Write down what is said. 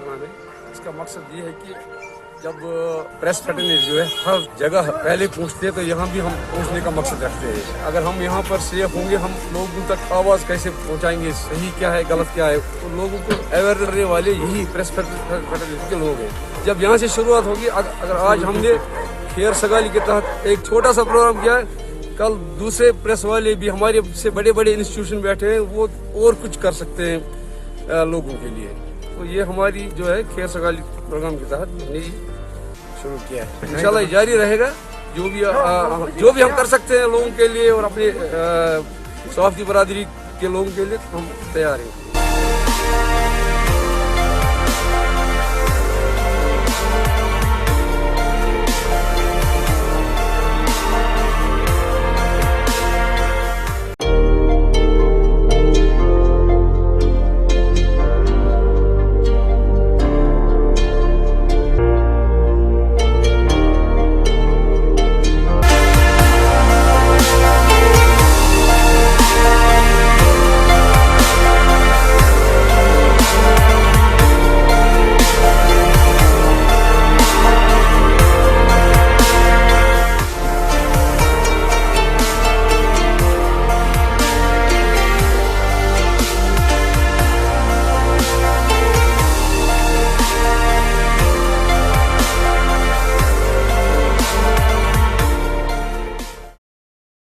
Programme है। इसका मकसद ये है कि जब प्रेस फ्रेटर्निटी जो है हर जगह पहले पहुंचते हैं, तो यहाँ भी हम पहुंचने का मकसद रखते हैं। अगर हम यहाँ पर सेफ होंगे, हम लोगों तक आवाज़ कैसे पहुंचाएंगे, सही क्या है गलत क्या है, तो लोगों को अवेयर करने वाले यही प्रेस फ्रेटर्निटी के लोग हैं। जब यहाँ से शुरुआत होगी, अगर आज हमने खैर सगाली के तहत एक छोटा सा प्रोग्राम किया है, कल दूसरे प्रेस वाले भी हमारे से बड़े बड़े इंस्टीट्यूशन बैठे हैं, वो और कुछ कर सकते हैं लोगों के लिए। तो ये हमारी जो है खैर सगाली प्रोग्राम के तहत हमने शुरू किया है। इंशाल्लाह जारी रहेगा। जो भी हम कर सकते हैं लोगों के लिए और अपने सहाफ़ी बरादरी के लोगों के लिए हम तैयार हैं।